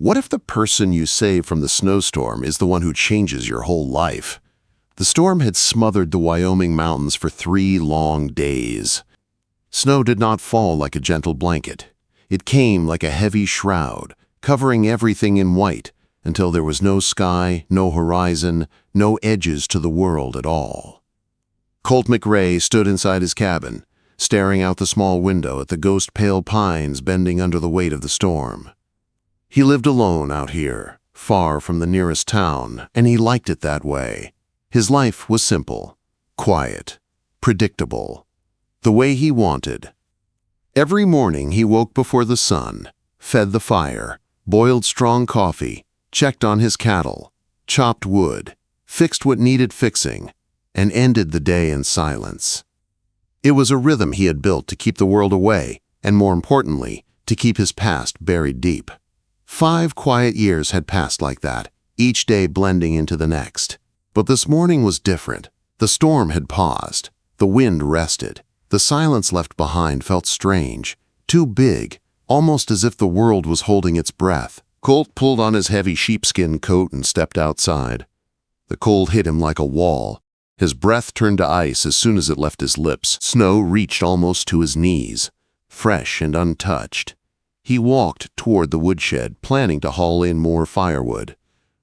What if the person you save from the snowstorm is the one who changes your whole life? The storm had smothered the Wyoming mountains for 3 long days. Snow did not fall like a gentle blanket. It came like a heavy shroud, covering everything in white, until there was no sky, no horizon, no edges to the world at all. Colt McRae stood inside his cabin, staring out the small window at the ghost-pale pines bending under the weight of the storm. He lived alone out here, far from the nearest town, and he liked it that way. His life was simple, quiet, predictable, the way he wanted. Every morning he woke before the sun, fed the fire, boiled strong coffee, checked on his cattle, chopped wood, fixed what needed fixing, and ended the day in silence. It was a rhythm he had built to keep the world away, and more importantly, to keep his past buried deep. 5 quiet years had passed like that, each day blending into the next. But this morning was different. The storm had paused. The wind rested. The silence left behind felt strange, too big, almost as if the world was holding its breath. Colt pulled on his heavy sheepskin coat and stepped outside. The cold hit him like a wall. His breath turned to ice as soon as it left his lips. Snow reached almost to his knees, fresh and untouched. He walked toward the woodshed, planning to haul in more firewood.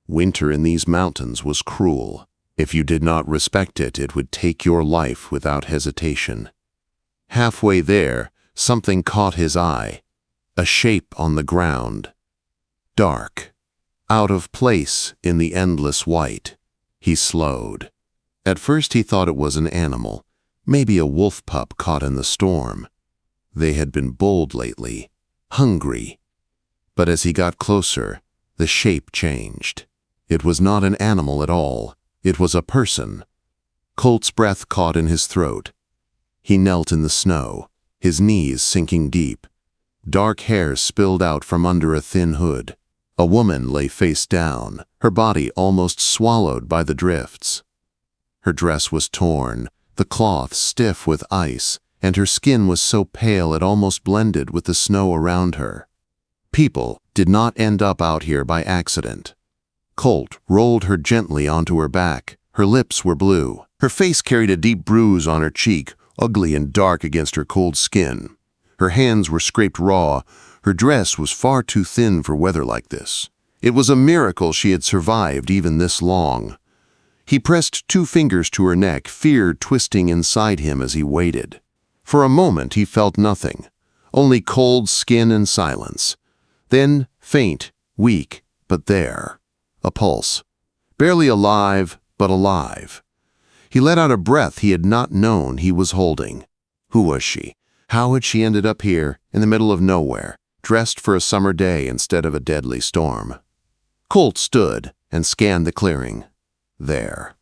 Winter in these mountains was cruel. If you did not respect it, it would take your life without hesitation. Halfway there, something caught his eye. A shape on the ground. Dark. Out of place in the endless white. He slowed. At first he thought it was an animal, maybe a wolf pup caught in the storm. They had been bold lately. Hungry. But as he got closer, the shape changed. It was not an animal at all. It was a person. Colt's breath caught in his throat. He knelt in the snow, his knees sinking deep. Dark hair spilled out from under a thin hood. A woman lay face down, her body almost swallowed by the drifts. Her dress was torn, the cloth stiff with ice, and her skin was so pale it almost blended with the snow around her. People did not end up out here by accident. Colt rolled her gently onto her back. Her lips were blue. Her face carried a deep bruise on her cheek, ugly and dark against her cold skin. Her hands were scraped raw. Her dress was far too thin for weather like this. It was a miracle she had survived even this long. He pressed 2 fingers to her neck, fear twisting inside him as he waited. For a moment he felt nothing, only cold skin and silence. Then, faint, weak, but there. A pulse. Barely alive, but alive. He let out a breath he had not known he was holding. Who was she? How had she ended up here, in the middle of nowhere, dressed for a summer day instead of a deadly storm? Colt stood and scanned the clearing. There,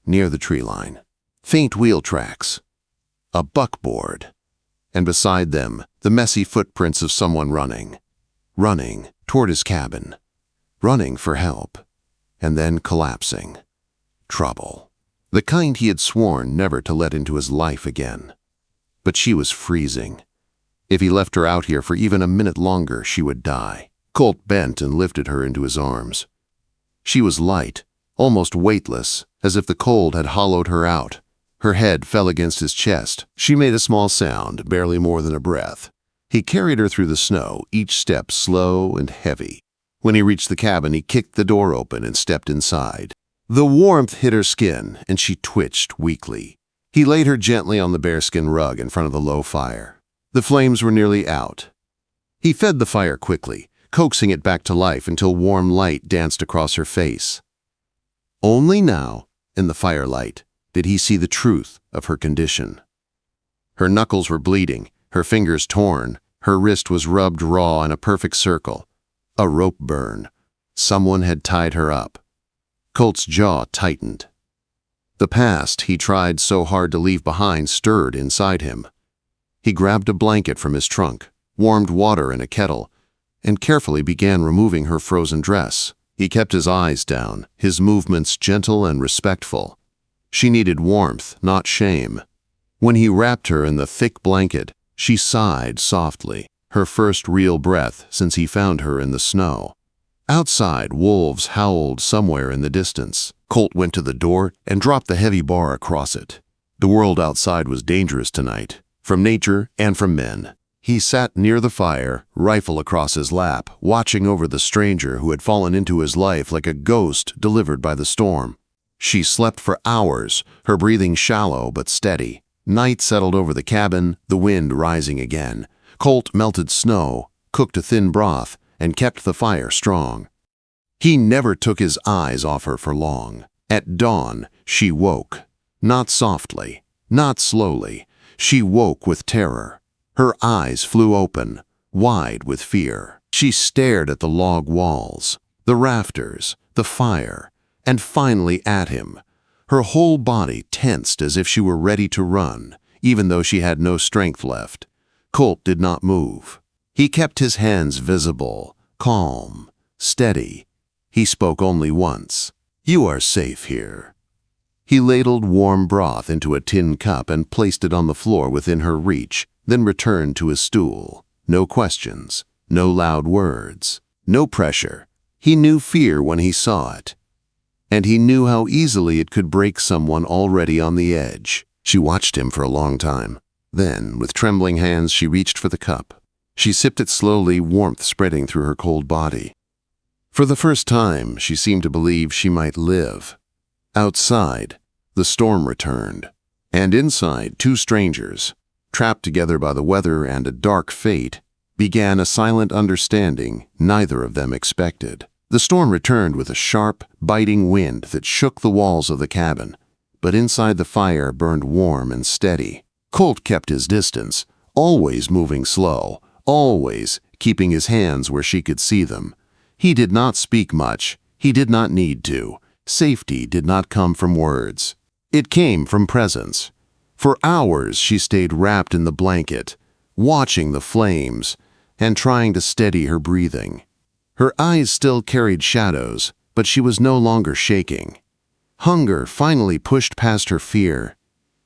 near the tree line. Faint wheel tracks. A buckboard. And beside them, the messy footprints of someone running. Running toward his cabin. Running for help. And then collapsing. Trouble. The kind he had sworn never to let into his life again. But she was freezing. If he left her out here for even a minute longer, she would die. Colt bent and lifted her into his arms. She was light, almost weightless, as if the cold had hollowed her out. Her head fell against his chest. She made a small sound, barely more than a breath. He carried her through the snow, each step slow and heavy. When he reached the cabin, he kicked the door open and stepped inside. The warmth hit her skin, and she twitched weakly. He laid her gently on the bearskin rug in front of the low fire. The flames were nearly out. He fed the fire quickly, coaxing it back to life until warm light danced across her face. Only now, in the firelight, did he see the truth of her condition. Her knuckles were bleeding, her fingers torn, her wrist was rubbed raw in a perfect circle. A rope burn. Someone had tied her up. Colt's jaw tightened. The past he tried so hard to leave behind stirred inside him. He grabbed a blanket from his trunk, warmed water in a kettle, and carefully began removing her frozen dress. He kept his eyes down, his movements gentle and respectful. She needed warmth, not shame. When he wrapped her in the thick blanket, she sighed softly, her first real breath since he found her in the snow. Outside, wolves howled somewhere in the distance. Colt went to the door and dropped the heavy bar across it. The world outside was dangerous tonight, from nature and from men. He sat near the fire, rifle across his lap, watching over the stranger who had fallen into his life like a ghost delivered by the storm. She slept for hours, her breathing shallow but steady. Night settled over the cabin, the wind rising again. Colt melted snow, cooked a thin broth, and kept the fire strong. He never took his eyes off her for long. At dawn, she woke. Not softly, not slowly. She woke with terror. Her eyes flew open, wide with fear. She stared at the log walls, the rafters, the fire, and finally at him. Her whole body tensed as if she were ready to run, even though she had no strength left. Colt did not move. He kept his hands visible, calm, steady. He spoke only once. "You are safe here." He ladled warm broth into a tin cup and placed it on the floor within her reach, then returned to his stool. No questions, no loud words, no pressure. He knew fear when he saw it. And he knew how easily it could break someone already on the edge. She watched him for a long time. Then, with trembling hands, she reached for the cup. She sipped it slowly, warmth spreading through her cold body. For the first time, she seemed to believe she might live. Outside, the storm returned. And inside, two strangers, trapped together by the weather and a dark fate, began a silent understanding neither of them expected. The storm returned with a sharp, biting wind that shook the walls of the cabin, but inside the fire burned warm and steady. Colt kept his distance, always moving slow, always keeping his hands where she could see them. He did not speak much. He did not need to. Safety did not come from words. It came from presence. For hours she stayed wrapped in the blanket, watching the flames and trying to steady her breathing. Her eyes still carried shadows, but she was no longer shaking. Hunger finally pushed past her fear.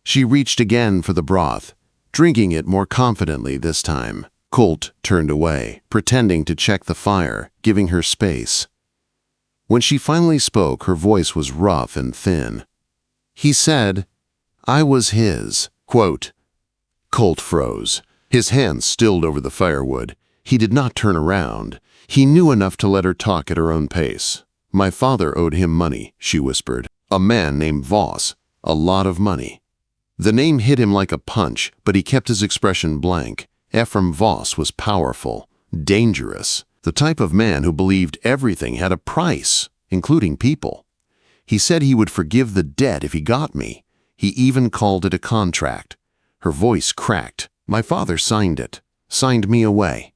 She reached again for the broth, drinking it more confidently this time. Colt turned away, pretending to check the fire, giving her space. When she finally spoke, her voice was rough and thin. He said, "I was his." Quote. Colt froze. His hands stilled over the firewood. He did not turn around. He knew enough to let her talk at her own pace. "My father owed him money," she whispered. "A man named Voss. A lot of money." The name hit him like a punch, but he kept his expression blank. Ephraim Voss was powerful, dangerous, the type of man who believed everything had a price, including people. He said he would forgive the debt if he got me. He even called it a contract. Her voice cracked. "My father signed it, signed me away."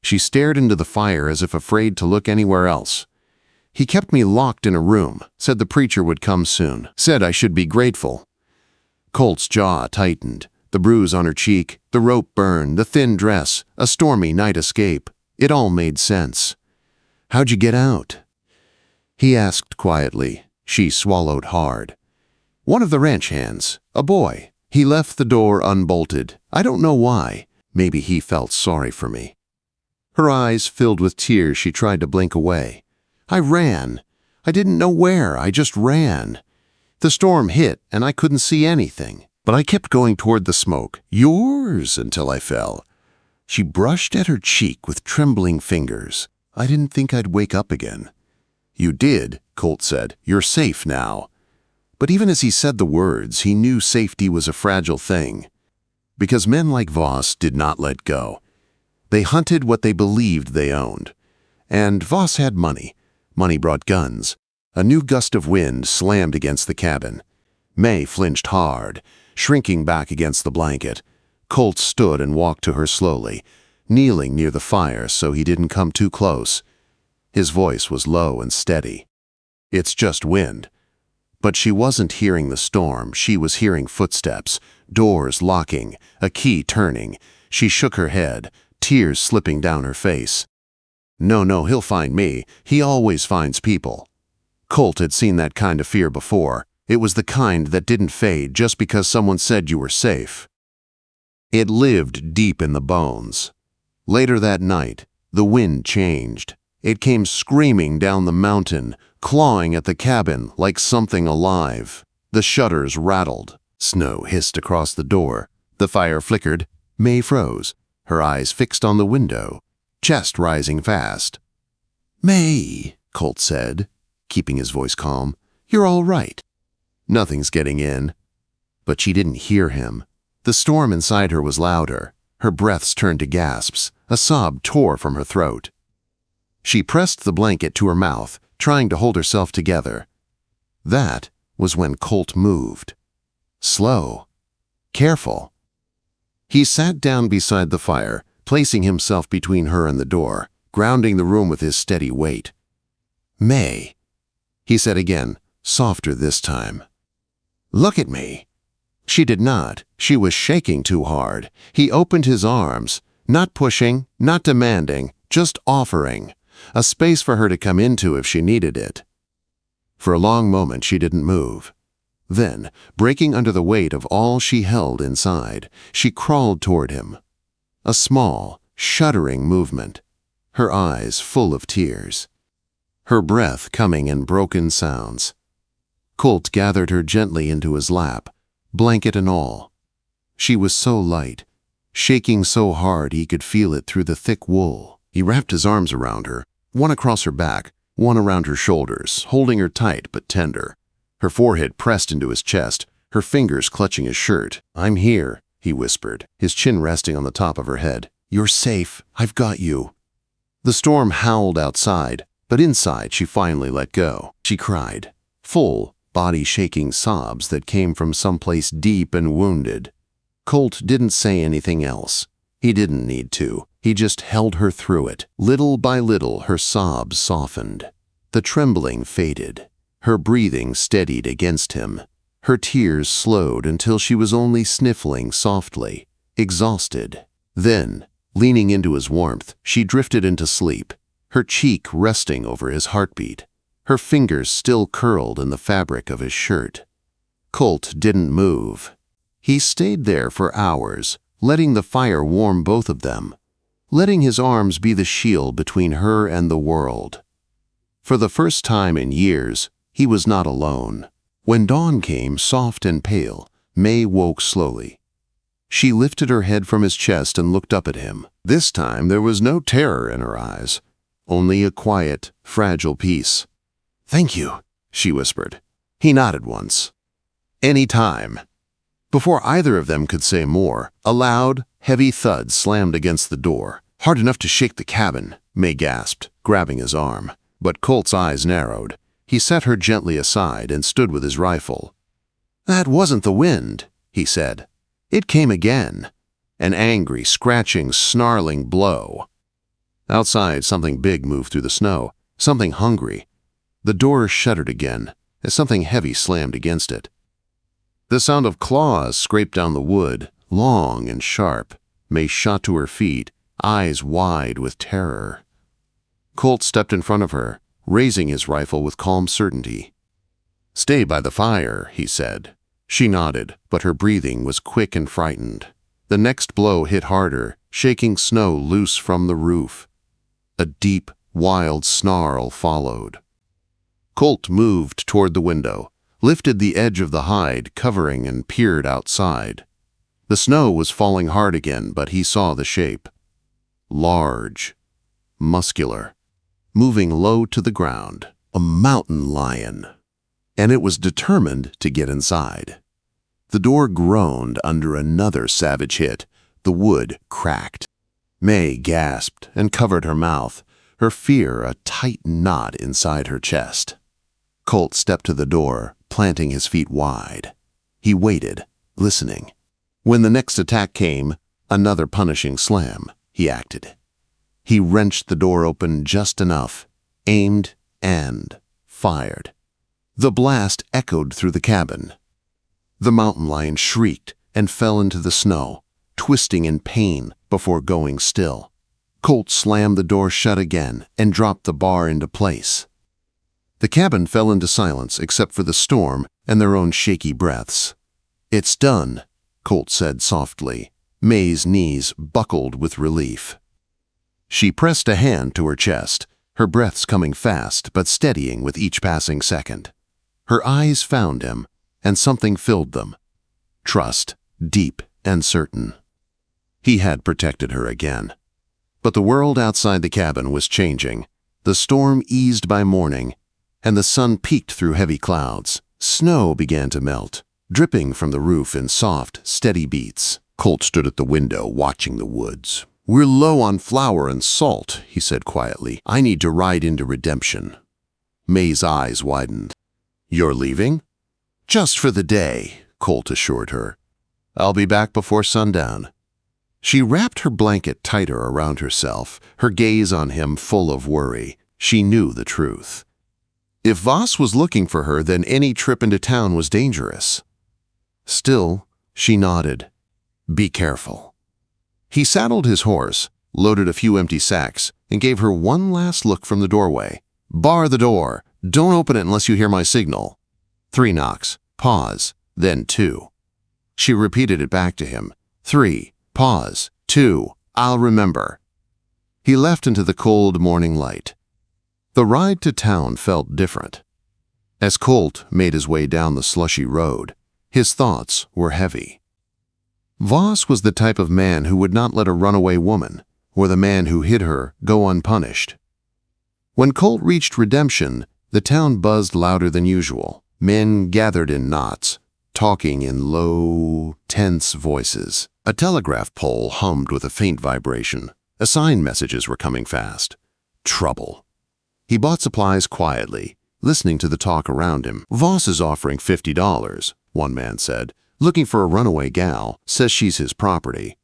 She stared into the fire as if afraid to look anywhere else. "He kept me locked in a room, said the preacher would come soon, said I should be grateful." Colt's jaw tightened. The bruise on her cheek, the rope burn, the thin dress, a stormy night escape. It all made sense. "How'd you get out?" he asked quietly. She swallowed hard. "One of the ranch hands, a boy. He left the door unbolted. I don't know why. Maybe he felt sorry for me." Her eyes filled with tears. She tried to blink away. "I ran. I didn't know where. I just ran. The storm hit and I couldn't see anything. But I kept going toward the smoke. Yours, until I fell." She brushed at her cheek with trembling fingers. "I didn't think I'd wake up again." "You did," Colt said. "You're safe now." But even as he said the words, he knew safety was a fragile thing. Because men like Voss did not let go. They hunted what they believed they owned. And Voss had money. Money brought guns. A new gust of wind slammed against the cabin. May flinched hard, shrinking back against the blanket. Colt stood and walked to her slowly, kneeling near the fire so he didn't come too close. His voice was low and steady. "It's just wind." But she wasn't hearing the storm. She was hearing footsteps, doors locking, a key turning. She shook her head, tears slipping down her face. No, he'll find me. He always finds people." Colt had seen that kind of fear before. It was the kind that didn't fade just because someone said you were safe. It lived deep in the bones. Later that night, the wind changed. It came screaming down the mountain, clawing at the cabin like something alive. The shutters rattled. Snow hissed across the door. The fire flickered. May froze, her eyes fixed on the window, chest rising fast. "May," Colt said, keeping his voice calm, "you're all right." "Nothing's getting in." But she didn't hear him. The storm inside her was louder. Her breaths turned to gasps. A sob tore from her throat. She pressed the blanket to her mouth, trying to hold herself together. That was when Colt moved. Slow. Careful. He sat down beside the fire, placing himself between her and the door, grounding the room with his steady weight. "May," he said again, softer this time. "Look at me." She did not. She was shaking too hard. He opened his arms, not pushing, not demanding, just offering, a space for her to come into if she needed it. For a long moment she didn't move. Then, breaking under the weight of all she held inside, she crawled toward him. A small, shuddering movement, her eyes full of tears. Her breath coming in broken sounds. Colt gathered her gently into his lap, blanket and all. She was so light, shaking so hard he could feel it through the thick wool. He wrapped his arms around her, one across her back, one around her shoulders, holding her tight but tender. Her forehead pressed into his chest, her fingers clutching his shirt. "I'm here," he whispered, his chin resting on the top of her head. "You're safe. I've got you." The storm howled outside, but inside she finally let go. She cried, full, body-shaking sobs that came from someplace deep and wounded. Colt didn't say anything else. He didn't need to. He just held her through it. Little by little, her sobs softened. The trembling faded. Her breathing steadied against him. Her tears slowed until she was only sniffling softly, exhausted. Then, leaning into his warmth, she drifted into sleep, her cheek resting over his heartbeat, her fingers still curled in the fabric of his shirt. Colt didn't move. He stayed there for hours, letting the fire warm both of them, letting his arms be the shield between her and the world. For the first time in years, he was not alone. When dawn came, soft and pale, May woke slowly. She lifted her head from his chest and looked up at him. This time there was no terror in her eyes, only a quiet, fragile peace. "Thank you," she whispered. He nodded once. "Any time." Before either of them could say more, a loud, heavy thud slammed against the door. "Hard enough to shake the cabin," May gasped, grabbing his arm. But Colt's eyes narrowed. He set her gently aside and stood with his rifle. "That wasn't the wind," he said. "It came again. An angry, scratching, snarling blow." Outside, something big moved through the snow, something hungry. The door shuddered again as something heavy slammed against it. The sound of claws scraped down the wood, long and sharp. May shot to her feet, eyes wide with terror. Colt stepped in front of her, raising his rifle with calm certainty. "Stay by the fire," he said. She nodded, but her breathing was quick and frightened. The next blow hit harder, shaking snow loose from the roof. A deep, wild snarl followed. Colt moved toward the window, lifted the edge of the hide covering and peered outside. The snow was falling hard again, but he saw the shape. Large, muscular, moving low to the ground, a mountain lion. And it was determined to get inside. The door groaned under another savage hit. The wood cracked. May gasped and covered her mouth, her fear a tight knot inside her chest. Colt stepped to the door, planting his feet wide. He waited, listening. When the next attack came, another punishing slam, he acted. He wrenched the door open just enough, aimed, and fired. The blast echoed through the cabin. The mountain lion shrieked and fell into the snow, twisting in pain before going still. Colt slammed the door shut again and dropped the bar into place. The cabin fell into silence except for the storm and their own shaky breaths. "It's done," Colt said softly. May's knees buckled with relief. She pressed a hand to her chest, her breaths coming fast but steadying with each passing second. Her eyes found him, and something filled them. Trust, deep and certain. He had protected her again. But the world outside the cabin was changing. The storm eased by morning, and the sun peeked through heavy clouds. Snow began to melt, dripping from the roof in soft, steady beats. Colt stood at the window, watching the woods. "We're low on flour and salt," he said quietly. "I need to ride into redemption." May's eyes widened. "You're leaving?" "Just for the day," Colt assured her. "I'll be back before sundown." She wrapped her blanket tighter around herself, her gaze on him full of worry. She knew the truth. If Voss was looking for her, then any trip into town was dangerous. Still, she nodded. "Be careful." He saddled his horse, loaded a few empty sacks, and gave her one last look from the doorway. "Bar the door. Don't open it unless you hear my signal." 3 knocks. Pause. Then 2. She repeated it back to him. 3. Pause. 2. I'll remember. He left into the cold morning light. The ride to town felt different. As Colt made his way down the slushy road, his thoughts were heavy. Voss was the type of man who would not let a runaway woman, or the man who hid her, go unpunished. When Colt reached Redemption, the town buzzed louder than usual. Men gathered in knots, talking in low, tense voices. A telegraph pole hummed with a faint vibration. Assign messages were coming fast. Trouble. He bought supplies quietly, listening to the talk around him. "Voss is offering $50, one man said. "Looking for a runaway gal, says she's his property."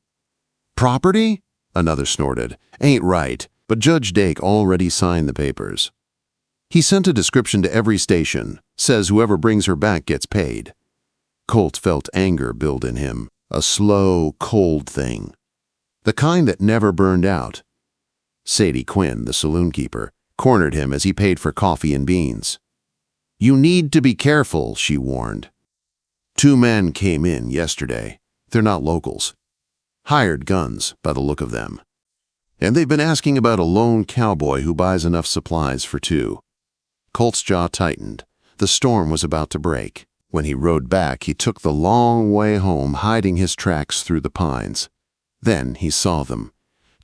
"Property?" another snorted. "Ain't right, but Judge Dake already signed the papers. He sent a description to every station, says whoever brings her back gets paid." Colt felt anger build in him, a slow, cold thing. The kind that never burned out. Sadie Quinn, the saloon keeper, cornered him as he paid for coffee and beans. "You need to be careful," she warned. 2 men came in yesterday. They're not locals. Hired guns, by the look of them. And they've been asking about a lone cowboy who buys enough supplies for 2. Colt's jaw tightened. The storm was about to break. When he rode back, he took the long way home, hiding his tracks through the pines. Then he saw them.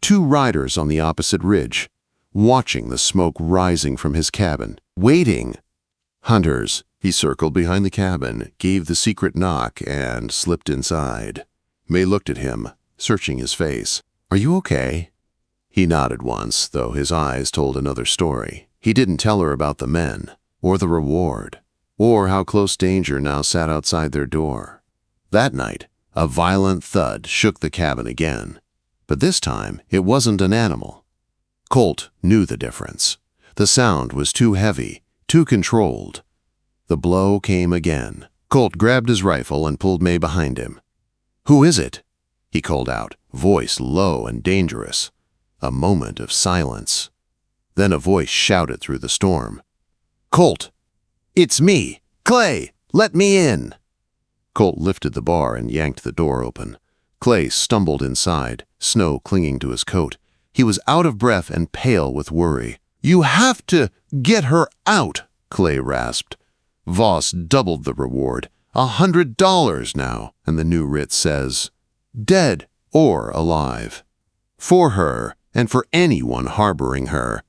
2 riders on the opposite ridge, watching the smoke rising from his cabin, waiting. Hunters. He circled behind the cabin, gave the secret knock, and slipped inside. May looked at him, searching his face. "Are you okay?" He nodded once, though his eyes told another story. He didn't tell her about the men, or the reward, or how close danger now sat outside their door. That night, a violent thud shook the cabin again. But this time, it wasn't an animal. Colt knew the difference. The sound was too heavy, too controlled. The blow came again. Colt grabbed his rifle and pulled May behind him. "Who is it?" he called out, voice low and dangerous. A moment of silence. Then a voice shouted through the storm. "Colt! It's me! Clay! Let me in!" Colt lifted the bar and yanked the door open. Clay stumbled inside, snow clinging to his coat. He was out of breath and pale with worry. "You have to get her out," Clay rasped. Voss doubled the reward, $100 now, and the new writ says, "Dead or alive." For her, and for anyone harboring her.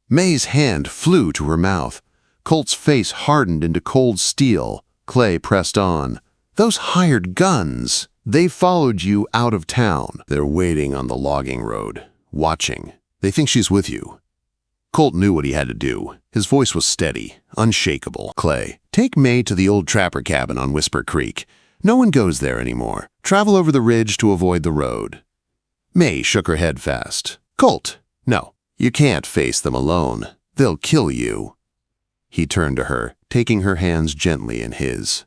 May's hand flew to her mouth. Colt's face hardened into cold steel. Clay pressed on. "Those hired guns, they followed you out of town. They're waiting on the logging road, watching. They think she's with you." Colt knew what he had to do. His voice was steady, unshakable. "Clay, take May to the old trapper cabin on Whisper Creek. No one goes there anymore. Travel over the ridge to avoid the road." May shook her head fast. "Colt, no, you can't face them alone. They'll kill you." He turned to her, taking her hands gently in his.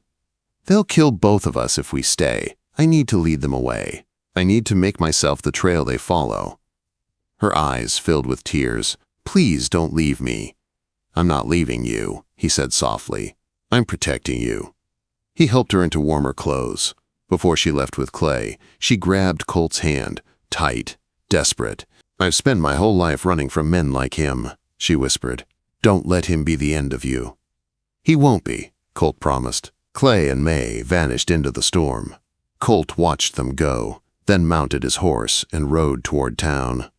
"They'll kill both of us if we stay. I need to lead them away. I need to make myself the trail they follow." Her eyes filled with tears. "Please don't leave me." "I'm not leaving you," he said softly. "I'm protecting you." He helped her into warmer clothes. Before she left with Clay, she grabbed Colt's hand, tight, desperate. "I've spent my whole life running from men like him. she whispered. "Don't let him be the end of you." "He won't be," Colt promised. Clay and May vanished into the storm. Colt watched them go, then mounted his horse and rode toward town.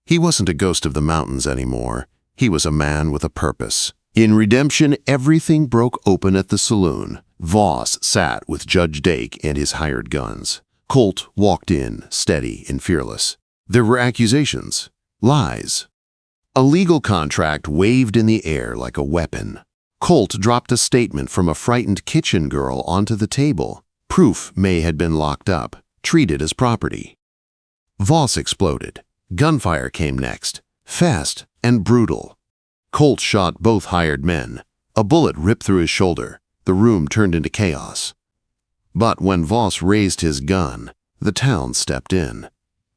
He wasn't a ghost of the mountains anymore. He was a man with a purpose. In redemption, everything broke open at the saloon. Voss sat with Judge Dake and his hired guns. Colt walked in, steady and fearless. There were accusations, lies. A legal contract waved in the air like a weapon. Colt dropped a statement from a frightened kitchen girl onto the table. Proof May had been locked up, treated as property. Voss exploded. Gunfire came next, fast and brutal. Colt shot both hired men. A bullet ripped through his shoulder. The room turned into chaos. But when Voss raised his gun, the town stepped in.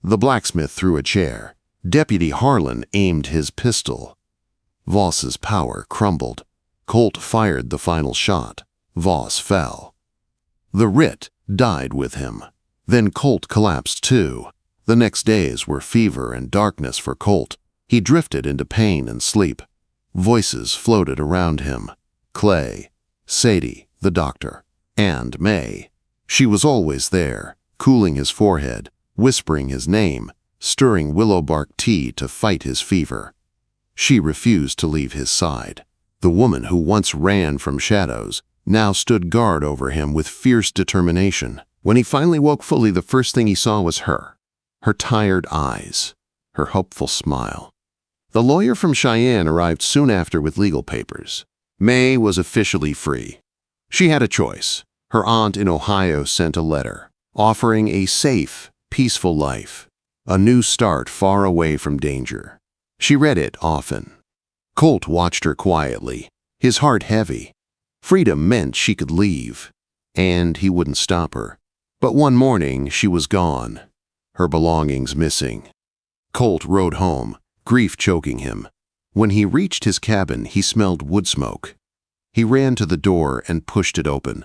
The blacksmith threw a chair. Deputy Harlan aimed his pistol. Voss's power crumbled. Colt fired the final shot. Voss fell. The writ died with him. Then Colt collapsed too. The next days were fever and darkness for Colt. He drifted into pain and sleep. Voices floated around him. Clay, Sadie, the doctor, and May. She was always there, cooling his forehead, whispering his name, stirring willow bark tea to fight his fever. She refused to leave his side. The woman who once ran from shadows now stood guard over him with fierce determination. When he finally woke fully, the first thing he saw was her tired eyes, her hopeful smile. The lawyer from Cheyenne arrived soon after with legal papers. May was officially free. She had a choice. Her aunt in Ohio sent a letter, offering a safe, peaceful life, a new start far away from danger. She read it often. Colt watched her quietly, his heart heavy. Freedom meant she could leave, and he wouldn't stop her. But one morning she was gone, her belongings missing. Colt rode home, grief choking him. When he reached his cabin, he smelled wood smoke. He ran to the door and pushed it open.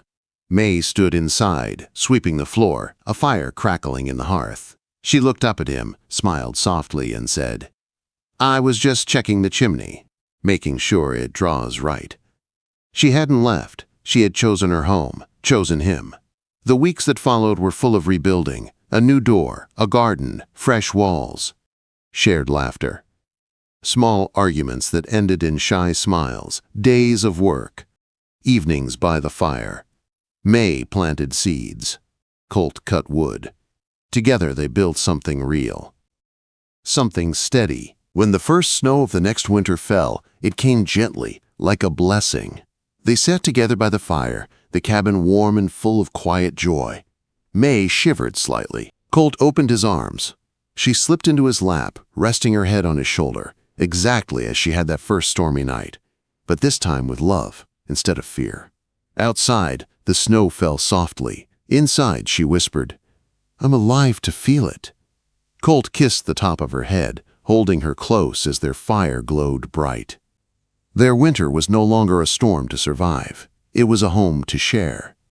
May stood inside, sweeping the floor, a fire crackling in the hearth. She looked up at him, smiled softly, and said, "I was just checking the chimney, making sure it draws right." She hadn't left. She had chosen her home, chosen him. The weeks that followed were full of rebuilding, a new door, a garden, fresh walls, shared laughter. Small arguments that ended in shy smiles, days of work, evenings by the fire. May planted seeds. Colt cut wood. Together they built something real. Something steady. When the first snow of the next winter fell, it came gently, like a blessing. They sat together by the fire, the cabin warm and full of quiet joy. May shivered slightly. Colt opened his arms. She slipped into his lap, resting her head on his shoulder, exactly as she had that first stormy night, but this time with love instead of fear. Outside, the snow fell softly. Inside, she whispered, "I'm alive to feel it." Colt kissed the top of her head, holding her close as their fire glowed bright. Their winter was no longer a storm to survive. It was a home to share.